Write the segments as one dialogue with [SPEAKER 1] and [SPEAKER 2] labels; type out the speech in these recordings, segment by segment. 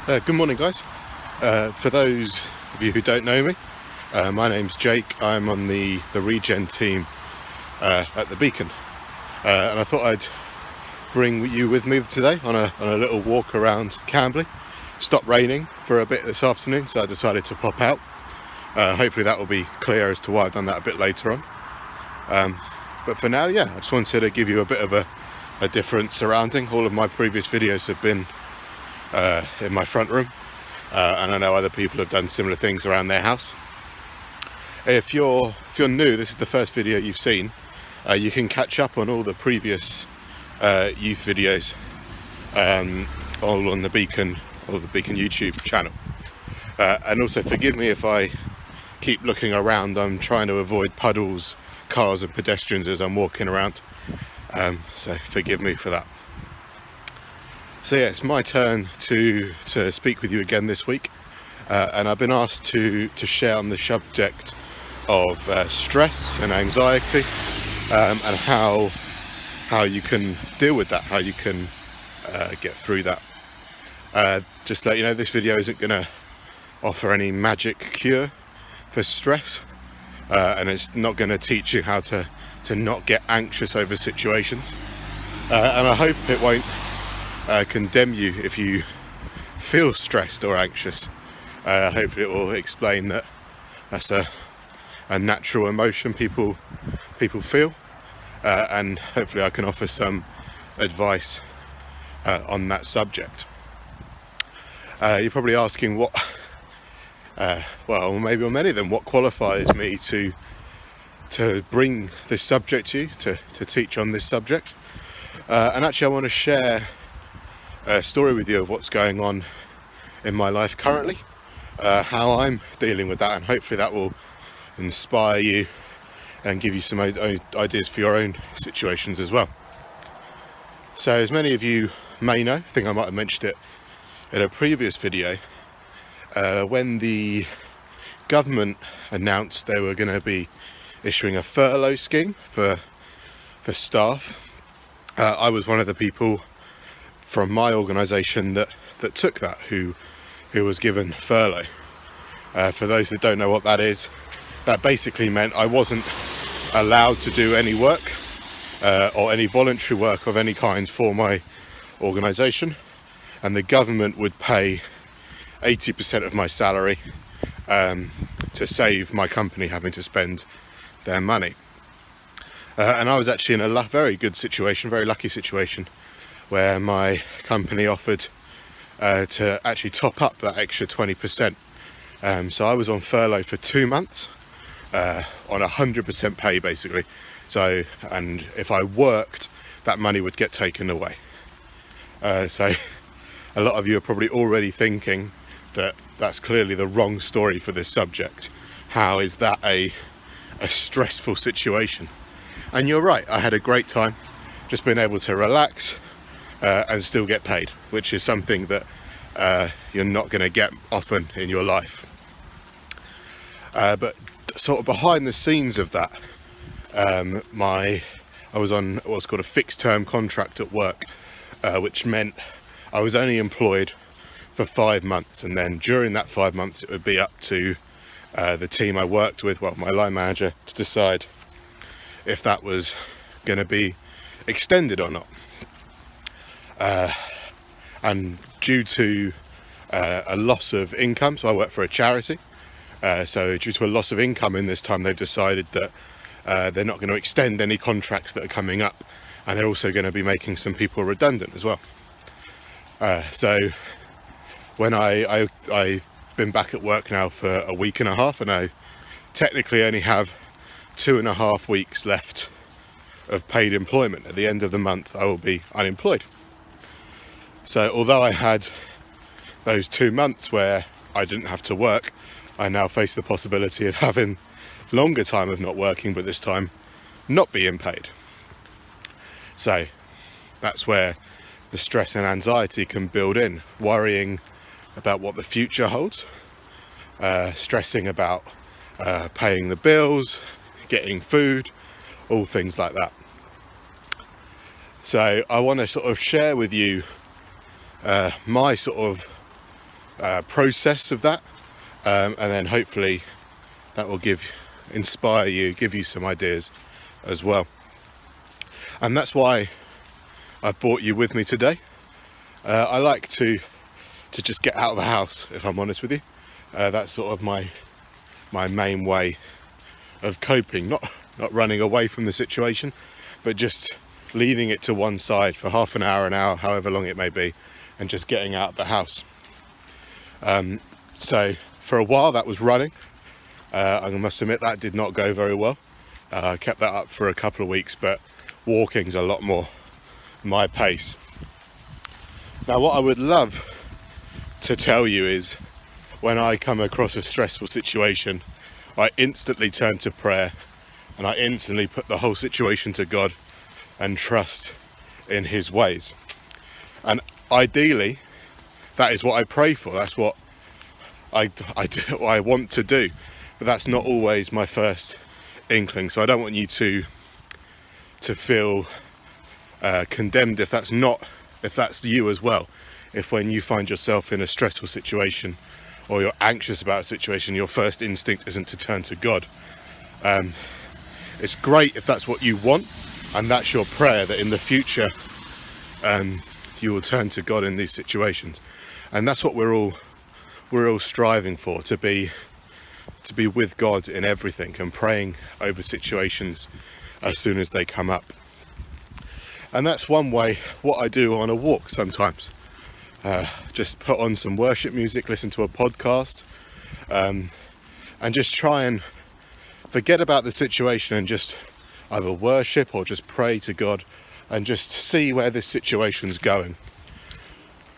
[SPEAKER 1] Good morning, guys. For those of you who don't know me, my name's Jake. I'm on the regen team at the Beacon, and I thought I'd bring you with me today on a little walk around Camberley. Stopped raining for a bit this afternoon, so I decided to pop out. Hopefully that will be clear as to why I've done that a bit later on. But for now, yeah, I just wanted to give you a bit of a different surrounding. All of my previous videos have been in my front room, and I know other people have done similar things around their house. If you're new, this is the first video you've seen. You can catch up on all the previous youth videos, all on the Beacon or the Beacon YouTube channel. And also forgive me if I keep looking around. I'm trying to avoid puddles, cars and pedestrians as I'm walking around, so forgive me for that. So yeah, it's my turn to speak with you again this week, and I've been asked to share on the subject of stress and anxiety, and how you can deal with that, how you can get through that. Just to let you know, this video isn't going to offer any magic cure for stress, and it's not going to teach you how to not get anxious over situations, and I hope it won't condemn you if you feel stressed or anxious. Hopefully it will explain that that's a natural emotion people feel, and hopefully I can offer some advice on that subject. You're probably asking what, well, maybe on many of them, what qualifies me to bring this subject to you, to teach on this subject. And actually I want to share a story with you of what's going on in my life currently, how I'm dealing with that, and hopefully that will inspire you and give you some ideas for your own situations as well. So as many of you may know, I think I might have mentioned it in a previous video, when the government announced they were going to be issuing a furlough scheme for staff, I was one of the people from my organisation that took that, who was given furlough. For those that don't know what that is, that basically meant I wasn't allowed to do any work, or any voluntary work of any kind for my organisation, and the government would pay 80% of my salary to save my company having to spend their money. And I was actually in a very good situation, very lucky situation, where my company offered to actually top up that extra 20%. So I was on furlough for 2 months, on 100% pay basically. So, and if I worked, that money would get taken away. So a lot of you are probably already thinking that that's clearly the wrong story for this subject. How is that a stressful situation? And you're right, I had a great time, just being able to relax, and still get paid, which is something that you're not going to get often in your life. But sort of behind the scenes of that, I was on what's called a fixed term contract at work, which meant I was only employed for 5 months, and then during that 5 months it would be up to the team I worked with, well, my line manager, to decide if that was going to be extended or not. And due to a loss of income, so I work for a charity, so due to a loss of income in this time, they've decided that they're not going to extend any contracts that are coming up, and they're also going to be making some people redundant as well. So when I've been back at work now for a week and a half, and I technically only have 2.5 weeks left of paid employment. At the end of the month I will be unemployed. So although I had those 2 months where I didn't have to work, I now face the possibility of having longer time of not working, but this time not being paid. So that's where the stress and anxiety can build in, worrying about what the future holds, stressing about paying the bills, getting food, all things like that. So I want to sort of share with you my sort of process of that, and then hopefully that will inspire you, give you some ideas as well. And that's why I've brought you with me today. I like to just get out of the house, if I'm honest with you. That's sort of my main way of coping, not running away from the situation, but just leaving it to one side for half an hour, however long it may be, and just getting out of the house. So for a while that was running. I must admit that did not go very well. I kept that up for a couple of weeks, but walking's a lot more my pace. Now what I would love to tell you is, when I come across a stressful situation, I instantly turn to prayer and I instantly put the whole situation to God and trust in his ways. And ideally that is what I pray for, that's what I want to do, but that's not always my first inkling. So I don't want you to feel condemned if that's you as well. If when you find yourself in a stressful situation or you're anxious about a situation, your first instinct isn't to turn to God. It's great if that's what you want and that's your prayer, that in the future you will turn to God in these situations. And that's what we're all striving for, to be with God in everything and praying over situations as soon as they come up. And that's one way what I do on a walk sometimes. Just put on some worship music, listen to a podcast, and just try and forget about the situation and just either worship or just pray to God and just see where this situation's going.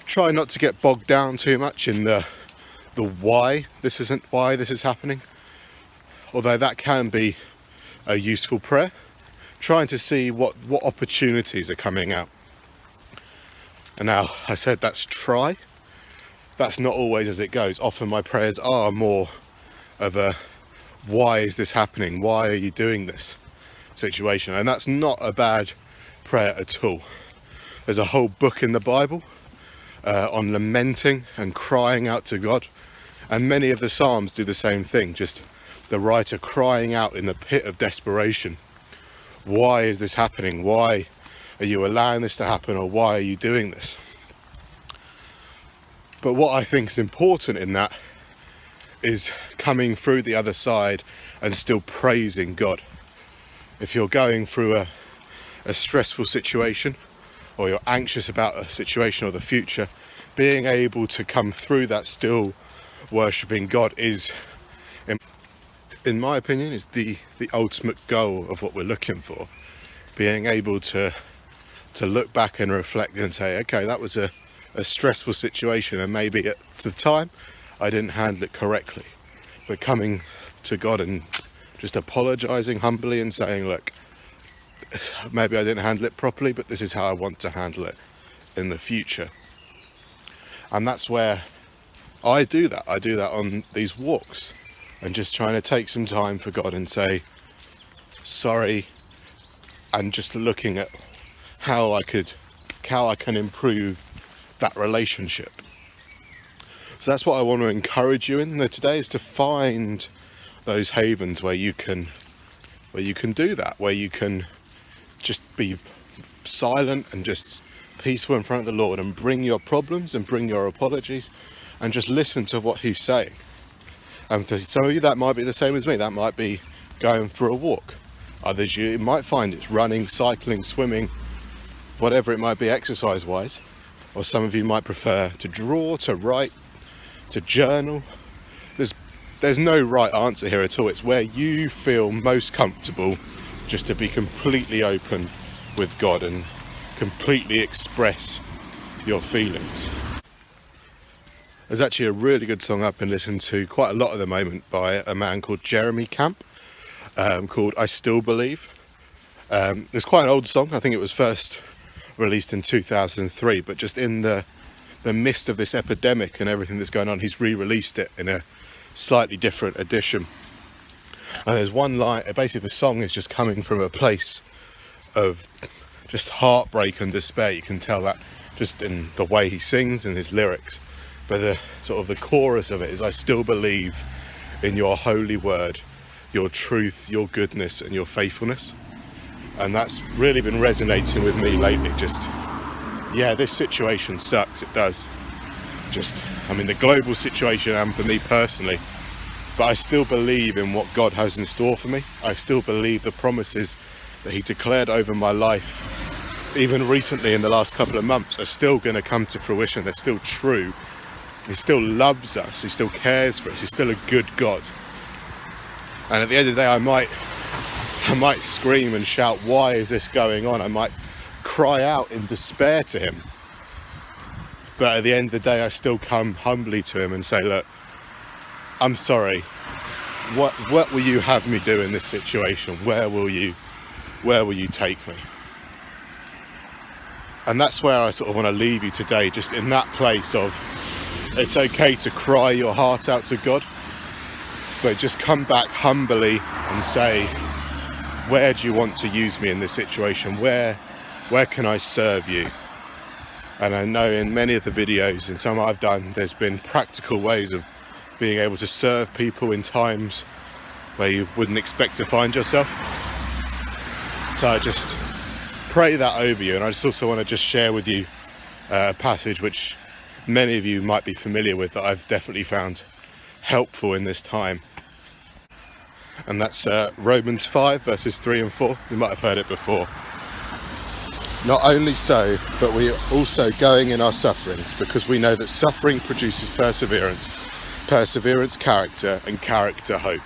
[SPEAKER 1] Try not to get bogged down too much in the why this is happening, although that can be a useful prayer. Trying to see what opportunities are coming out. And now I said that's try. That's not always as it goes. Often my prayers are more of a why is this happening? Why are you doing this situation? And that's not a bad prayer at all. There's a whole book in the Bible on lamenting and crying out to God. And many of the Psalms do the same thing, just the writer crying out in the pit of desperation. Why is this happening? Why are you allowing this to happen? Or why are you doing this? But what I think is important in that is coming through the other side and still praising God. If you're going through a stressful situation, or you're anxious about a situation or the future, being able to come through that still worshipping God is, in my opinion, is the ultimate goal of what we're looking for. Being able to look back and reflect and say, okay, that was a stressful situation, and maybe at the time I didn't handle it correctly, but coming to God and just apologizing humbly and saying, look, maybe I didn't handle it properly, but this is how I want to handle it in the future. And that's where I do that on these walks, and just trying to take some time for God and say sorry, and just looking at how I can improve that relationship. So that's what I want to encourage you in today, is to find those havens where you can do that, where you can just be silent and just peaceful in front of the Lord and bring your problems and bring your apologies and just listen to what he's saying. And for some of you that might be the same as me, that might be going for a walk. Others you might find it's running, cycling, swimming, whatever it might be exercise wise. Or some of you might prefer to draw, to write, to journal. There's no right answer here at all. It's where you feel most comfortable, just to be completely open with God and completely express your feelings. There's actually a really good song I've been listening to quite a lot at the moment by a man called Jeremy Camp, called I Still Believe. It's quite an old song. I think it was first released in 2003, but just in the midst of this epidemic and everything that's going on, he's re-released it in a slightly different edition. And there's one line, basically the song is just coming from a place of just heartbreak and despair. You can tell that just in the way he sings and his lyrics. but the sort of the chorus of it is, I still believe in your holy word, your truth, your goodness, and your faithfulness. And that's really been resonating with me lately. Just, yeah, this situation sucks, it does. The global situation, and for me personally, but I still believe in what God has in store for me. I still believe the promises that he declared over my life, even recently in the last couple of months, are still going to come to fruition. They're still true. He still loves us. He still cares for us. He's still a good God. And at the end of the day, I might scream and shout, why is this going on? I might cry out in despair to him. But at the end of the day, I still come humbly to him and say, look, I'm sorry. What will you have me do in this situation? Where will you take me? And that's where I sort of want to leave you today, just in that place of, it's okay to cry your heart out to God, but just come back humbly and say, where do you want to use me in this situation? Where can I serve you? And I know in many of the videos, in some I've done, there's been practical ways of being able to serve people in times where you wouldn't expect to find yourself. So I just pray that over you. And I just also want to just share with you a passage which many of you might be familiar with, that I've definitely found helpful in this time. And that's Romans 5 verses 3 and 4. You might have heard it before. Not only so, but we are also going in our sufferings, because we know that suffering produces perseverance, perseverance character, and character hope.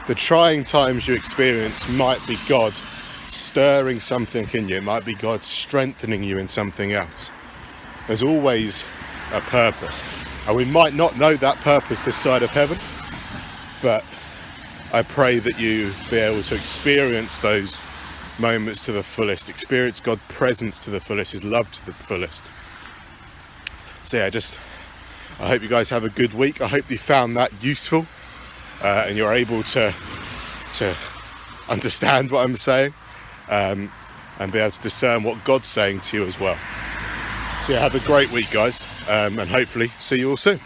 [SPEAKER 1] The trying times you experience might be God stirring something in you. It might be God strengthening you in something else. There's always a purpose. And we might not know that purpose this side of heaven, but I pray that you be able to experience those moments to the fullest, experience God's presence to the fullest, his love to the fullest. So yeah, I hope you guys have a good week. I hope you found that useful, and you're able to understand what I'm saying, and be able to discern what God's saying to you as well. So yeah, have a great week, guys, and hopefully see you all soon.